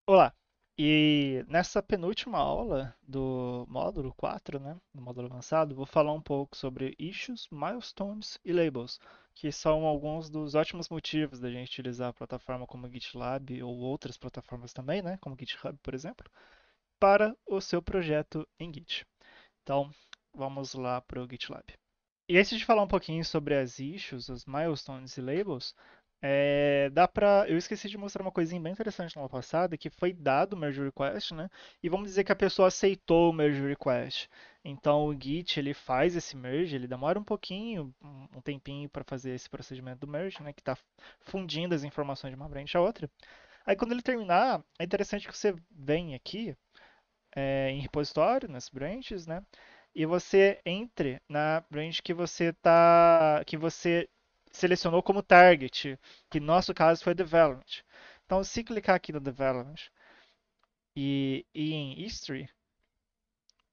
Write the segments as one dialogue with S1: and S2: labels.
S1: Olá! E nessa penúltima aula do módulo 4, né, do módulo avançado, vou falar um pouco sobre issues, milestones e labels, que são alguns dos ótimos motivos da gente utilizar a plataforma como GitLab ou outras plataformas também, né, como GitHub, por exemplo, para o seu projeto em Git. Então, vamos lá para o GitLab. E antes de falar um pouquinho sobre as issues, os milestones e labels, dá pra. Eu esqueci de mostrar uma coisinha bem interessante na aula passada, que foi dado o merge request, né? E vamos dizer que a pessoa aceitou o merge request. Então o Git ele faz esse merge, ele demora um pouquinho, um tempinho para fazer esse procedimento do merge, né? Que está fundindo as informações de uma branch a outra. Aí quando ele terminar, é interessante que você vem aqui em repositório, nas branches, né? E você entre na branch que você selecionou como target, que no nosso caso foi development. Então, se clicar aqui no development e em history,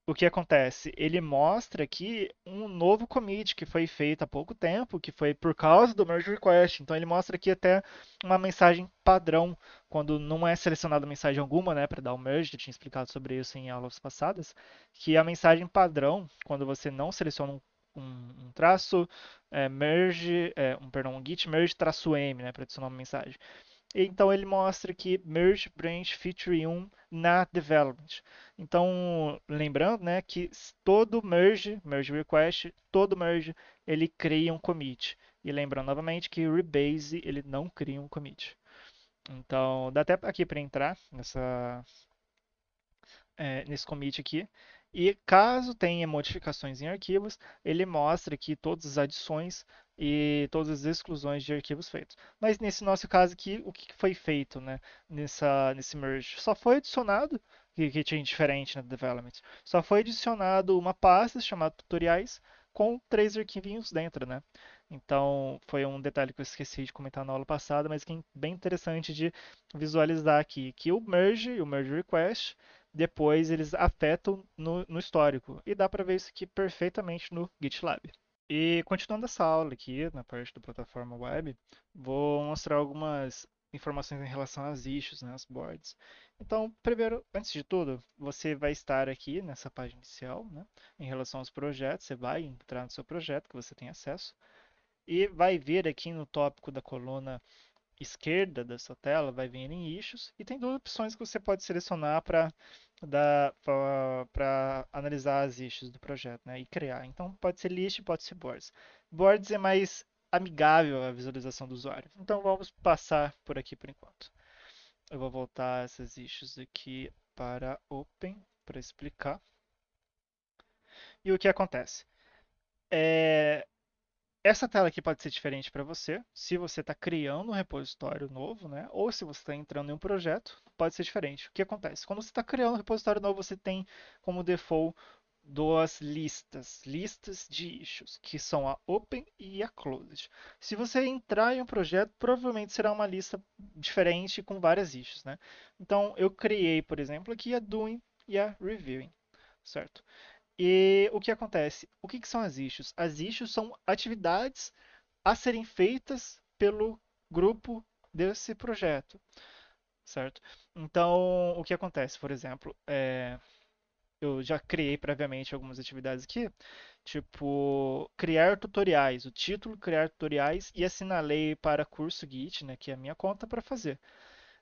S1: o que acontece? Ele mostra aqui um novo commit que foi feito há pouco tempo, que foi por causa do merge request. Então ele mostra aqui até uma mensagem padrão, quando não é selecionada mensagem alguma, né, para dar o merge, eu tinha explicado sobre isso em aulas passadas, que a mensagem padrão, quando você não seleciona um traço, merge, perdão, um git merge traço m, né, para adicionar uma mensagem. Então ele mostra aqui merge branch feature 1 na development. Então, lembrando, né, que todo merge request, todo merge, ele cria um commit. E lembrando novamente que o rebase ele não cria um commit. Então, dá até aqui para entrar nesse commit aqui. E caso tenha modificações em arquivos, ele mostra aqui todas as adições e todas as exclusões de arquivos feitos. Mas nesse nosso caso aqui, o que foi feito, né, nesse merge? Só foi adicionado, que tinha diferente no development, só foi adicionado uma pasta chamada tutoriais com 3 arquivinhos dentro, né? Então, foi um detalhe que eu esqueci de comentar na aula passada, mas que é bem interessante de visualizar aqui, que o merge e o merge request depois eles afetam no histórico. E dá para ver isso aqui perfeitamente no GitLab. E continuando essa aula aqui, na parte da plataforma web, vou mostrar algumas informações em relação às issues, né, às boards. Então, primeiro, antes de tudo, você vai estar aqui nessa página inicial, né, em relação aos projetos, você vai entrar no seu projeto que você tem acesso e vai ver aqui no tópico da coluna esquerda da sua tela vai vir em issues e tem duas opções que você pode selecionar para analisar as issues do projeto, né, e criar. Então pode ser list, pode ser boards. Boards é mais amigável à visualização do usuário. Então vamos passar por aqui por enquanto. Eu vou voltar essas issues aqui para Open para explicar. E o que acontece? É, Essa tela aqui pode ser diferente para você, se você está criando um repositório novo, né? Ou se você está entrando em um projeto, pode ser diferente. O que acontece? Quando você está criando um repositório novo, você tem como default duas listas de issues, que são a Open e a Closed. Se você entrar em um projeto, provavelmente será uma lista diferente com várias issues, né? Então, eu criei, por exemplo, aqui a Doing e a Reviewing, certo? E o que acontece? O que são as issues? As issues são atividades a serem feitas pelo grupo desse projeto, certo? Então, o que acontece, por exemplo, eu já criei previamente algumas atividades aqui, tipo criar tutoriais, o título criar tutoriais e assinalei para curso Git, né, que é a minha conta para fazer.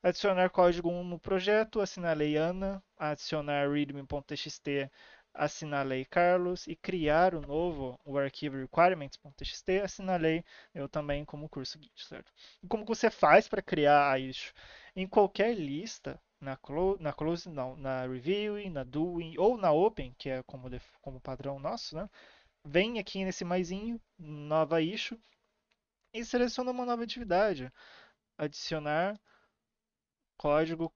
S1: Adicionar código 1 no projeto, assinalei Ana. Adicionar readme.txt, assinalei Carlos. E criar o novo, o arquivo requirements.txt, assinalei eu também como curso Git, certo? E como você faz para criar isso? Em qualquer lista, na close não, na reviewing, na doing ou na open, que é como padrão nosso, né? Vem aqui nesse maisinho, nova issue, e seleciona uma nova atividade. Adicionar código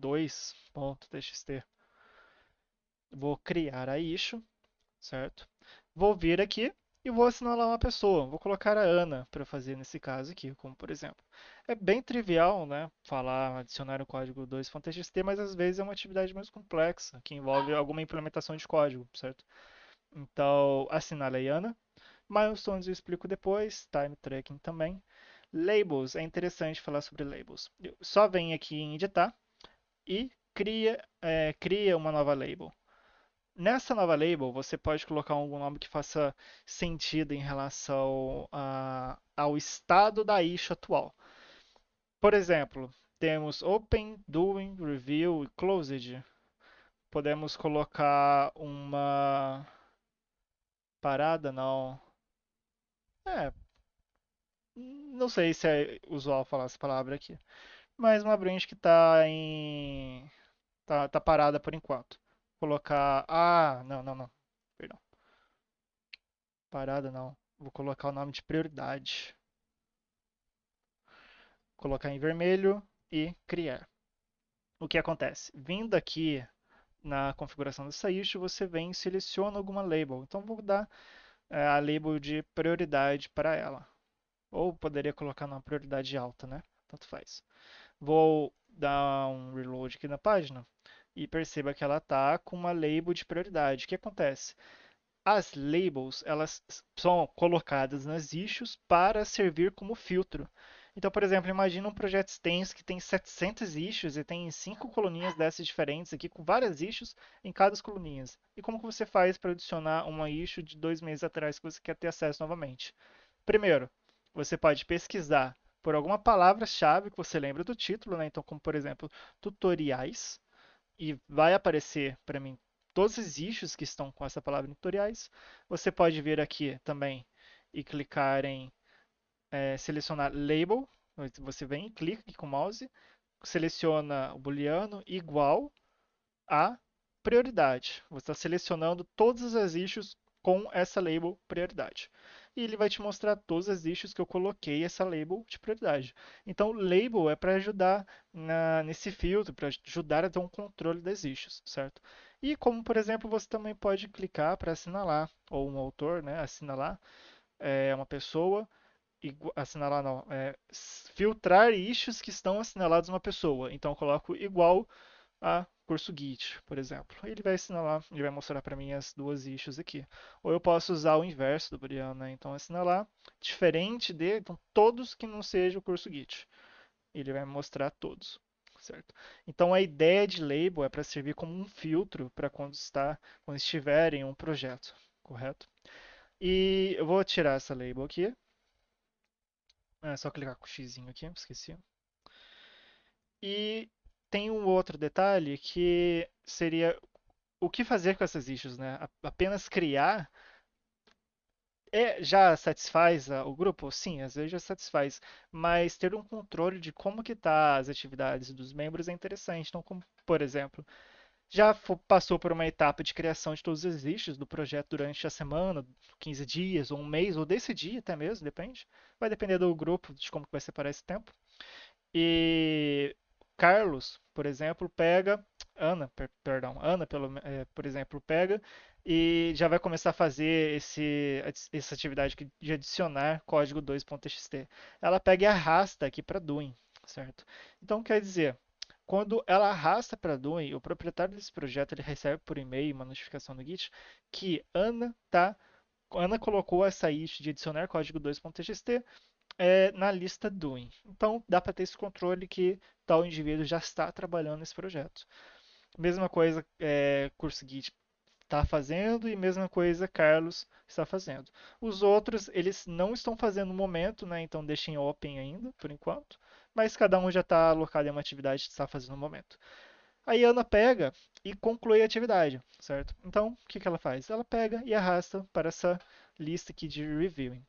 S1: 2.txt. Vou criar a issue, certo? Vou vir aqui e vou assinalar uma pessoa. Vou colocar a Ana para fazer nesse caso aqui, como por exemplo. É bem trivial, né? Falar, adicionar o código 2.txt, mas às vezes é uma atividade mais complexa, que envolve alguma implementação de código, certo? Então, assinalei Ana. Milestones eu explico depois, time tracking também. Labels, é interessante falar sobre labels. Só vem aqui em editar e cria uma nova label. Nessa nova label, você pode colocar algum nome que faça sentido em relação ao estado da issue atual. Por exemplo, temos Open, Doing, Review e Closed. Podemos colocar uma parada, não. É, não sei se é usual falar essa palavra aqui. Mas uma branch que está em. Tá parada por enquanto. Colocar. Ah, não, não, não. Perdão. Parada não. Vou colocar o nome de prioridade. Colocar em vermelho e criar. O que acontece? Vindo aqui na configuração dessa issue, você vem e seleciona alguma label. Então vou dar a label de prioridade para ela. Ou poderia colocar na prioridade alta, né? Tanto faz. Vou dar um reload aqui na página e perceba que ela está com uma label de prioridade. O que acontece? As labels, elas são colocadas nas issues para servir como filtro. Então, por exemplo, imagina um projeto extenso que tem 700 issues e tem 5 coluninhas dessas diferentes aqui, com várias issues em cada coluninhas. E como que você faz para adicionar uma issue de 2 meses atrás que você quer ter acesso novamente? Primeiro, você pode pesquisar por alguma palavra-chave que você lembra do título, né? Então, como por exemplo, tutoriais, e vai aparecer para mim todos os issues que estão com essa palavra em tutoriais. Você pode vir aqui também e clicar em selecionar label. Você vem, clica aqui com o mouse, seleciona o booleano igual a prioridade. Você está selecionando todas as issues com essa label prioridade. E ele vai te mostrar todas as issues que eu coloquei essa label de prioridade. Então, label é para ajudar nesse filtro, para ajudar a ter um controle das issues, certo? E como, por exemplo, você também pode clicar para assinalar, ou um autor, né, assinalar uma pessoa, assinalar não, filtrar issues que estão assinalados uma pessoa. Então, eu coloco igual a curso Git, por exemplo. Ele vai assinalar, ele vai mostrar para mim as duas issues aqui. Ou eu posso usar o inverso do booleano, né? Então assinalar diferente de então, todos que não seja o curso Git. Ele vai mostrar todos, certo? Então a ideia de label é para servir como um filtro para quando estiver em um projeto, correto? E eu vou tirar essa label aqui. É só clicar com o X aqui, esqueci. E tem um outro detalhe que seria o que fazer com essas issues, né? Apenas criar já satisfaz o grupo? Sim, às vezes já satisfaz, mas ter um controle de como que tá as atividades dos membros é interessante. Então, como, por exemplo, passou por uma etapa de criação de todos os issues do projeto durante a semana, 15 dias, ou um mês, ou desse dia até mesmo, depende. Vai depender do grupo, de como que vai separar esse tempo. E Carlos, por exemplo, pega. Ana, por exemplo, pega e já vai começar a fazer essa atividade de adicionar código 2.txt. Ela pega e arrasta aqui para doing, certo? Então, quer dizer, quando ela arrasta para doing, o proprietário desse projeto ele recebe por e-mail uma notificação no Git que Ana colocou essa issue de adicionar código 2.txt na lista doing. Então, dá para ter esse controle que tal indivíduo já está trabalhando nesse projeto. Mesma coisa, curso Git está fazendo e mesma coisa Carlos está fazendo. Os outros, eles não estão fazendo no momento, né? Então deixem open ainda, por enquanto. Mas cada um já está alocado em uma atividade que está fazendo no momento. Aí a Ana pega e conclui a atividade, certo? Então, o que ela faz? Ela pega e arrasta para essa lista aqui de reviewing.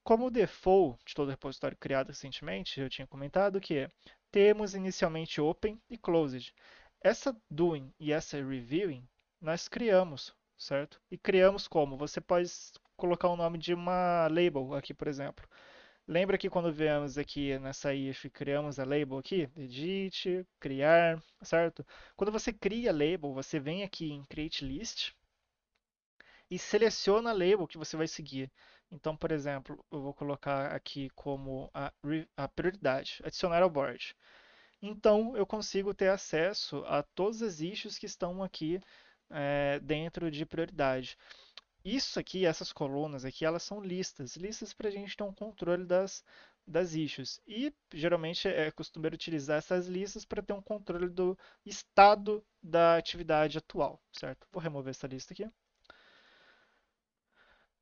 S1: Como default de todo repositório criado recentemente, eu tinha comentado que temos inicialmente open e closed. Essa doing e essa reviewing nós criamos, certo? E criamos como? Você pode colocar o nome de uma label aqui, por exemplo. Lembra que quando viemos aqui nessa if, criamos a label aqui? Edit, criar, certo? Quando você cria a label, você vem aqui em Create List e seleciona a label que você vai seguir. Então, por exemplo, eu vou colocar aqui como a prioridade, adicionar ao board. Então, eu consigo ter acesso a todas as issues que estão aqui dentro de prioridade. Isso aqui, essas colunas aqui, elas são listas. Listas para a gente ter um controle das issues. E geralmente é costumeiro utilizar essas listas para ter um controle do estado da atividade atual, certo? Vou remover essa lista aqui.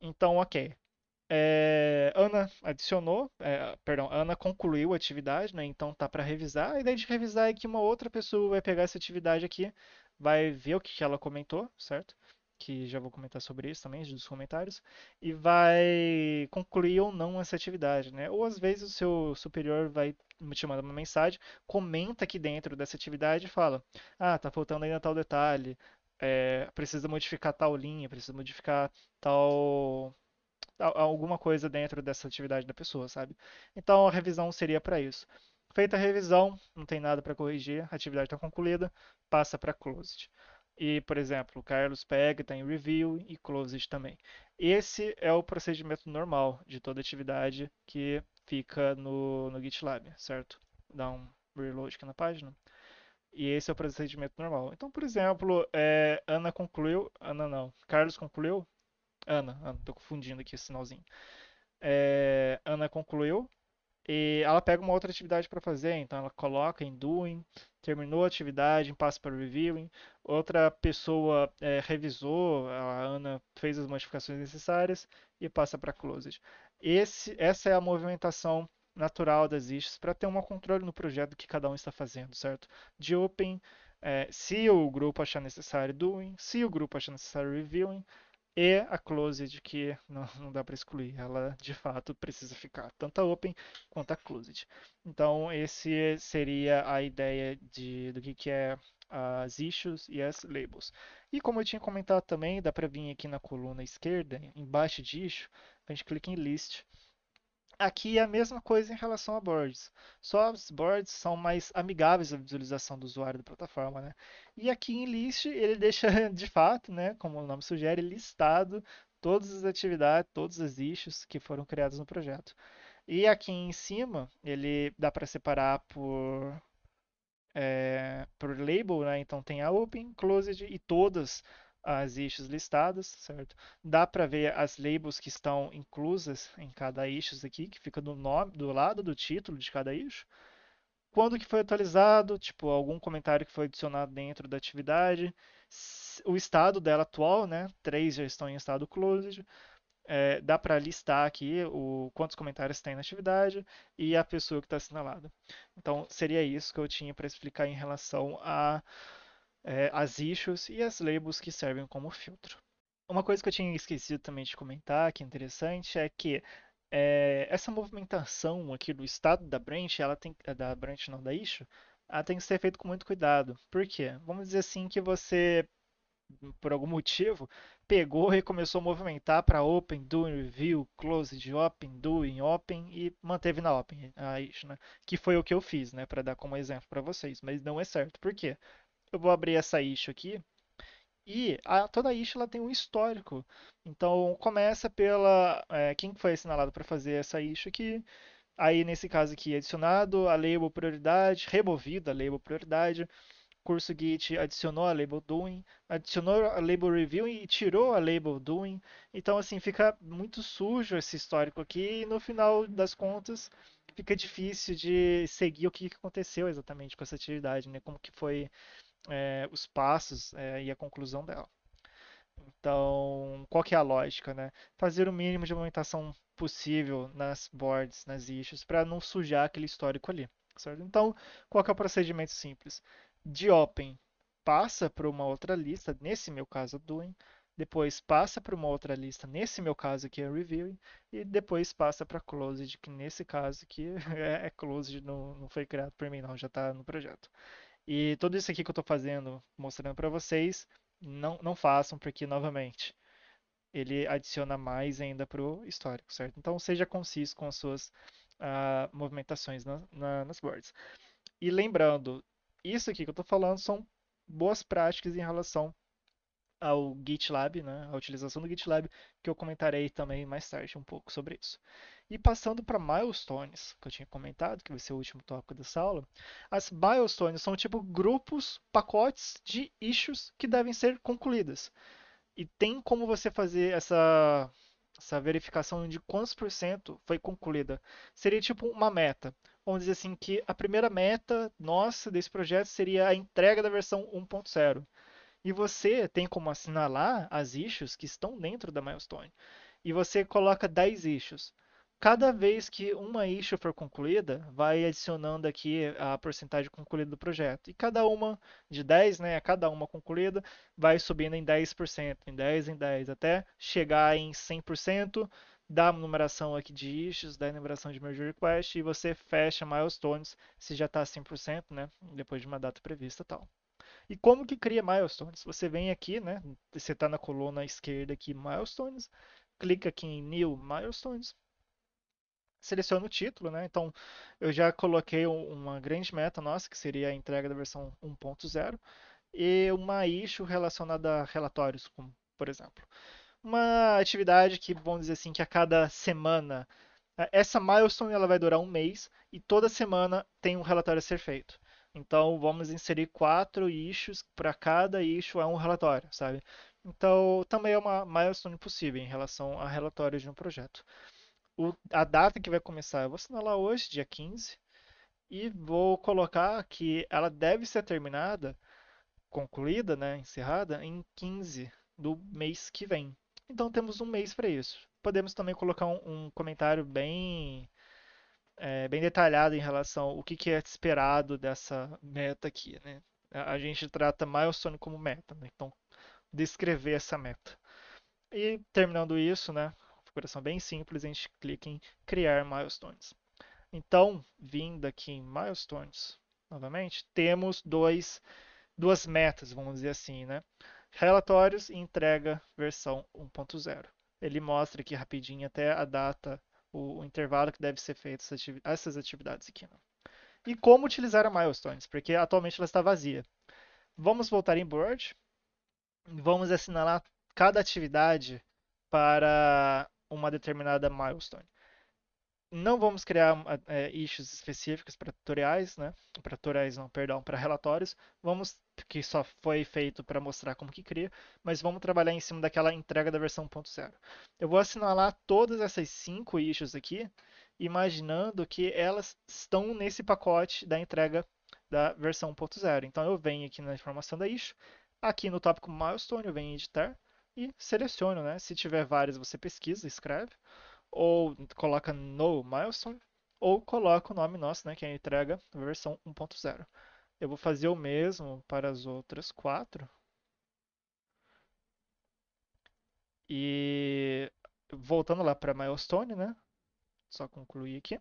S1: Então, ok. Ana adicionou, perdão, Ana concluiu a atividade, né? Então tá para revisar. A ideia de revisar é que uma outra pessoa vai pegar essa atividade aqui, vai ver o que que ela comentou, certo? Que já vou comentar sobre isso também, dos comentários, e vai concluir ou não essa atividade, né? Ou às vezes o seu superior vai te mandar uma mensagem, comenta aqui dentro dessa atividade e fala: Ah, tá faltando ainda tal detalhe, precisa modificar tal linha, precisa modificar tal alguma coisa dentro dessa atividade da pessoa, sabe? Então a revisão seria para isso. Feita a revisão, não tem nada para corrigir, a atividade está concluída, passa para closed. E, por exemplo, o Carlos pega, tem review e closed também. Esse é o procedimento normal de toda atividade que fica no GitLab, certo? Dá um reload aqui na página. E esse é o procedimento normal. Então, por exemplo, Ana concluiu. Ana não. Carlos concluiu. Ana, tô confundindo aqui esse sinalzinho. Ana concluiu e ela pega uma outra atividade para fazer, então ela coloca em doing, terminou a atividade, passa para reviewing, outra pessoa revisou, a Ana fez as modificações necessárias e passa para closed. Essa é a movimentação natural das issues para ter um controle no projeto do que cada um está fazendo, certo? De open, se o grupo achar necessário doing, se o grupo achar necessário reviewing, e a closed que não dá para excluir. Ela de fato precisa ficar tanto a open quanto a closed. Então esse seria a ideia do que é as issues e as labels. E como eu tinha comentado também, dá para vir aqui na coluna esquerda, embaixo de issue, a gente clica em list. Aqui é a mesma coisa em relação a boards. Só os boards são mais amigáveis à visualização do usuário da plataforma, né? E aqui em list ele deixa de fato, né, como o nome sugere, listado todas as atividades, todas as issues que foram criadas no projeto. E aqui em cima ele dá para separar por label, né? Então tem a open, closed e todas as issues listadas, certo? Dá para ver as labels que estão inclusas em cada issue aqui, que fica do nome, do lado do título de cada issue. Quando que foi atualizado, tipo, algum comentário que foi adicionado dentro da atividade, o estado dela atual, né? Três já estão em estado closed, dá para listar aqui quantos comentários tem na atividade e a pessoa que está assinalada. Então, seria isso que eu tinha para explicar em relação as issues e as labels que servem como filtro. Uma coisa que eu tinha esquecido também de comentar, que é interessante, é que essa movimentação aqui do estado da branch, ela tem, da branch não, da issue, ela tem que ser feita com muito cuidado. Por quê? Vamos dizer assim que você por algum motivo, pegou e começou a movimentar para Open, Doing Review, Closed, Open, Doing, Open e manteve na Open a issue, né? Que foi o que eu fiz, né? Para dar como exemplo para vocês, mas não é certo. Por quê? Eu vou abrir essa issue aqui e toda issue ela tem um histórico. Então começa pela quem foi assinalado para fazer essa issue aqui. Aí nesse caso aqui adicionado a label prioridade, removida a label prioridade, curso Git adicionou a label doing, adicionou a label review e tirou a label doing. Então, assim, fica muito sujo esse histórico aqui e no final das contas fica difícil de seguir o que aconteceu exatamente com essa atividade, né? Como que foi os passos e a conclusão dela. Então, qual que é a lógica, né? Fazer o mínimo de movimentação possível nas boards, nas issues, para não sujar aquele histórico ali, certo? Então, qual que é o procedimento simples? De open, passa para uma outra lista, nesse meu caso, doing, depois passa para uma outra lista, nesse meu caso aqui é reviewing, e depois passa para closed, que nesse caso aqui é closed, não foi criado por mim, não, já está no projeto. E tudo isso aqui que eu estou fazendo, mostrando para vocês, não façam, porque, novamente, ele adiciona mais ainda para o histórico, certo? Então, seja conciso com as suas movimentações nas boards. E lembrando, isso aqui que eu estou falando são boas práticas em relação ao GitLab, né, a utilização do GitLab, que eu comentarei também mais tarde um pouco sobre isso. E passando para milestones, que eu tinha comentado, que vai ser o último tópico dessa aula, as milestones são tipo grupos, pacotes de issues que devem ser concluídas. E tem como você fazer essa verificação de quantos por cento foi concluída. Seria tipo uma meta. Vamos dizer assim que a primeira meta nossa desse projeto seria a entrega da versão 1.0. E você tem como assinalar as issues que estão dentro da milestone. E você coloca 10 issues. Cada vez que uma issue for concluída, vai adicionando aqui a porcentagem concluída do projeto. E cada uma de 10, né, cada uma concluída, vai subindo em 10%, em 10, em 10, até chegar em 100%, dá a numeração aqui de issues, dá a numeração de merge request, e você fecha milestones se já está 100%, né, depois de uma data prevista e tal. E como que cria milestones? Você vem aqui, né? Você está na coluna esquerda aqui, milestones, clica aqui em New Milestones, seleciona o título, né? Então, eu já coloquei uma grande meta nossa, que seria a entrega da versão 1.0, e uma issue relacionada a relatórios, como, por exemplo. Uma atividade que, vamos dizer assim, que a cada semana, essa milestone ela vai durar um mês e toda semana tem um relatório a ser feito. Então vamos inserir 4 issues, para cada issue é um relatório, sabe? Então também é uma milestone possível em relação a relatórios de um projeto. A data que vai começar, eu vou assinalar hoje, dia 15, e vou colocar que ela deve ser terminada, concluída, né, encerrada, em 15 do mês que vem. Então temos um mês para isso. Podemos também colocar um comentário bem detalhado em relação ao que é esperado dessa meta aqui, né? A gente trata milestone como meta, né? Então descrever essa meta. E terminando isso, né? Configuração bem simples, a gente clica em criar milestones. Então, vindo aqui em milestones, novamente, temos duas metas, vamos dizer assim, né? Relatórios e entrega versão 1.0. Ele mostra aqui rapidinho até a data, o intervalo que deve ser feito essas atividades aqui. Né? E como utilizar a Milestones, porque atualmente ela está vazia. Vamos voltar em Board, vamos assinalar cada atividade para uma determinada milestone. Não vamos criar issues específicas para tutoriais, né? Para tutoriais não, perdão, para relatórios. Vamos que só foi feito para mostrar como que cria, mas vamos trabalhar em cima daquela entrega da versão 1.0. Eu vou assinalar todas essas 5 issues aqui, imaginando que elas estão nesse pacote da entrega da versão 1.0. Então eu venho aqui na informação da issue, aqui no tópico milestone eu venho em editar e seleciono, né? Se tiver várias você pesquisa, escreve ou coloca no milestone, ou coloca o nome nosso, né, que é a entrega versão 1.0. Eu vou fazer o mesmo para as outras 4. E voltando lá para milestone, né? Só concluir aqui.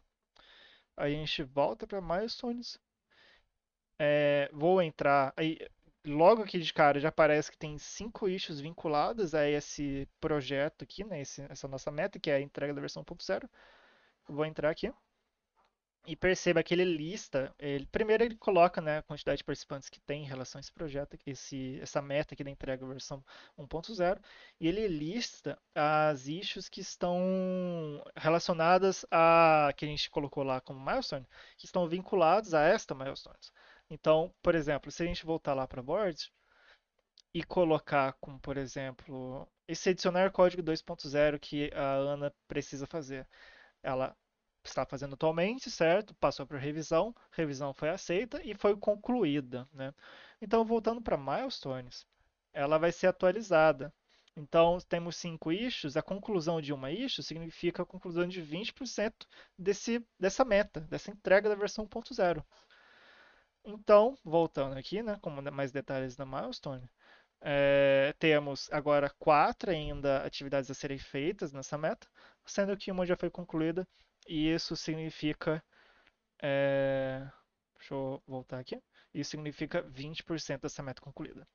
S1: Aí a gente volta para milestones. Vou entrar. Aí, logo aqui de cara já aparece que tem 5 issues vinculadas a esse projeto aqui, né? Essa nossa meta, que é a entrega da versão 1.0. Vou entrar aqui. E perceba que ele lista, primeiro ele coloca, né, a quantidade de participantes que tem em relação a esse projeto, essa meta aqui da entrega versão 1.0, e ele lista as issues que estão relacionadas a, que a gente colocou lá como milestone, que estão vinculados a esta milestone. Então, por exemplo, se a gente voltar lá para board e colocar como, por exemplo, esse adicionar código 2.0 que a Ana precisa fazer. Ela está fazendo atualmente, certo? Passou por revisão, revisão foi aceita e foi concluída, né? Então, voltando para milestones, ela vai ser atualizada. Então, temos 5 issues, a conclusão de uma issue significa a conclusão de 20% dessa meta, dessa entrega da versão 1.0. Então, voltando aqui, né, com mais detalhes da milestone, temos agora 4 ainda atividades a serem feitas nessa meta, sendo que uma já foi concluída, e isso significa. é, Deixa eu voltar aqui. Isso significa 20% dessa meta concluída.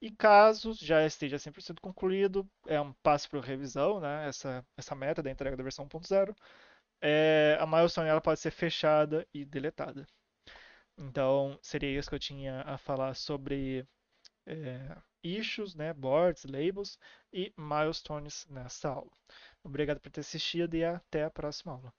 S1: E caso já esteja 100% concluído, é um passo para revisão, né? Essa meta da entrega da versão 1.0. A milestone ela pode ser fechada e deletada. Então, seria isso que eu tinha a falar sobre issues, né, boards, labels e milestones nessa aula. Obrigado por ter assistido e até a próxima aula.